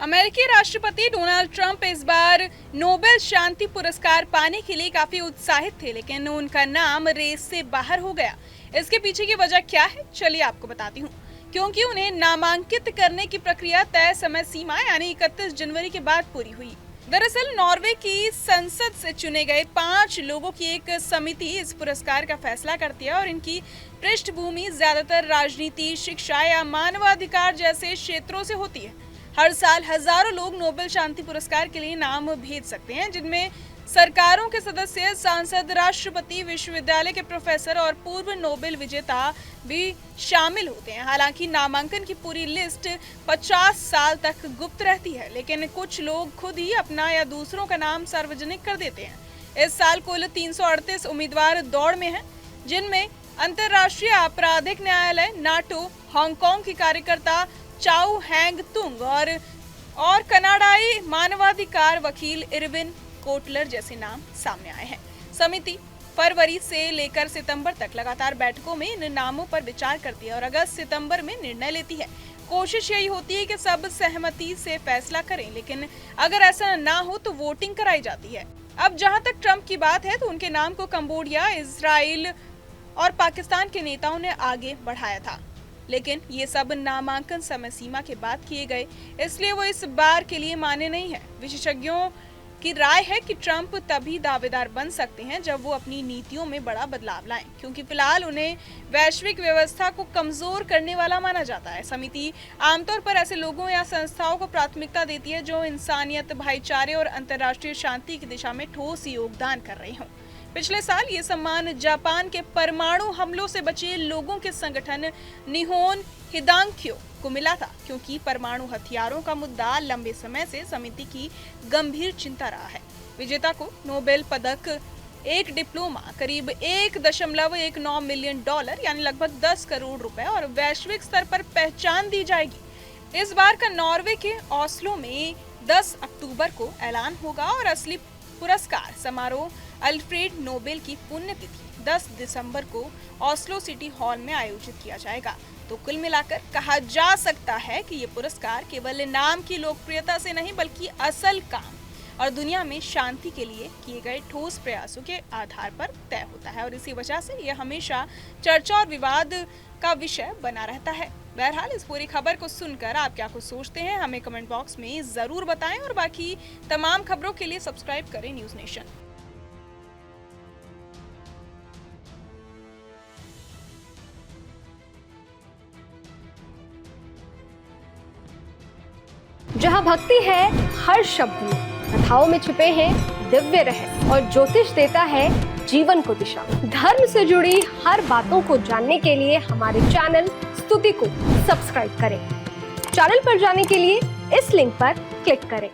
अमेरिकी राष्ट्रपति Donald Trump इस बार नोबेल शांति पुरस्कार पाने के लिए काफी उत्साहित थे, लेकिन उनका नाम रेस से बाहर हो गया। इसके पीछे की वजह क्या है, चलिए आपको बताती हूँ। क्योंकि उन्हें नामांकित करने की प्रक्रिया तय समय सीमा यानी 31 जनवरी के बाद पूरी हुई। दरअसल नॉर्वे की संसद से चुने गए 5 लोगों की एक समिति इस पुरस्कार का फैसला करती है और इनकी पृष्ठभूमि ज्यादातर राजनीति, शिक्षा या मानवाधिकार जैसे क्षेत्रों से होती है। हर साल हजारों लोग नोबेल शांति पुरस्कार के लिए नाम भेज सकते हैं, जिनमें सरकारों के सदस्य, सांसद, राष्ट्रपति, विश्वविद्यालय के प्रोफेसर और पूर्व नोबेल विजेता भी शामिल होते हैं। हालांकि नामांकन की पूरी लिस्ट 50 साल तक गुप्त रहती है, लेकिन कुछ लोग खुद ही अपना या दूसरों का नाम सार्वजनिक कर देते हैं। इस साल कुल 338 उम्मीदवार दौड़ में हैं, जिनमें अंतर्राष्ट्रीय आपराधिक न्यायालय, नाटो, हांगकांग की कार्यकर्ता चाउ हैंग तुंग और कनाडाई मानवाधिकार वकील इरविन कोटलर जैसे नाम सामने आए हैं। समिति फरवरी से लेकर सितंबर तक लगातार बैठकों में इन नामों पर विचार करती है और अगस्त-सितंबर में निर्णय लेती है। कोशिश यही होती है कि सब सहमति से फैसला करें, लेकिन अगर ऐसा ना हो तो वोटिंग कराई जाती है। अब जहां तक ट्रंप की बात है तो उनके नाम को कंबोडिया, इजराइल और पाकिस्तान के नेताओं ने आगे बढ़ाया था, लेकिन ये सब नामांकन समय सीमा के बाद किए गए, इसलिए वो इस बार के लिए माने नहीं है। विशेषज्ञों की राय है कि ट्रंप तभी दावेदार बन सकते हैं जब वो अपनी नीतियों में बड़ा बदलाव लाएं, क्योंकि फिलहाल उन्हें वैश्विक व्यवस्था को कमजोर करने वाला माना जाता है। समिति आमतौर पर ऐसे लोगों या संस्थाओं को प्राथमिकता देती है जो इंसानियत, भाईचारे और अंतर्राष्ट्रीय शांति की दिशा में ठोस योगदान कर रहे हों। पिछले साल ये सम्मान जापान के परमाणु हमलों से बचे लोगों के संगठन निहोन हिदांक्यो को मिला था, क्योंकि परमाणु हथियारों का मुद्दा लंबे समय से समिति की गंभीर चिंता रहा है। विजेता को नोबेल पदक, एक डिप्लोमा, करीब $1.19 मिलियन यानी लगभग 10 करोड़ रुपए और वैश्विक स्तर पर पहचान दी जाएगी। इस बार का नॉर्वे के ओस्लो में 10 अक्टूबर को ऐलान होगा और असली पुरस्कार समारोह अल्फ्रेड नोबेल की पुण्यतिथि 10 दिसंबर को ओस्लो सिटी हॉल में आयोजित किया जाएगा। तो कुल मिलाकर कहा जा सकता है कि ये पुरस्कार केवल नाम की लोकप्रियता से नहीं, बल्कि असल काम और दुनिया में शांति के लिए किए गए ठोस प्रयासों के आधार पर तय होता है और इसी वजह से यह हमेशा चर्चा और विवाद का विषय बना रहता है। बहरहाल इस पूरी खबर को सुनकर आप क्या कुछ सोचते हैं, हमें कमेंट बॉक्स में जरूर बताएं और बाकी तमाम खबरों के लिए सब्सक्राइब करें न्यूज़ नेशन। जहाँ भक्ति है हर शब्द में, कथाओं में छुपे हैं दिव्य रहस्य और ज्योतिष देता है जीवन को दिशा। धर्म से जुड़ी हर बातों को जानने के लिए हमारे चैनल स्तुति को सब्सक्राइब करें। चैनल पर जाने के लिए इस लिंक पर क्लिक करें।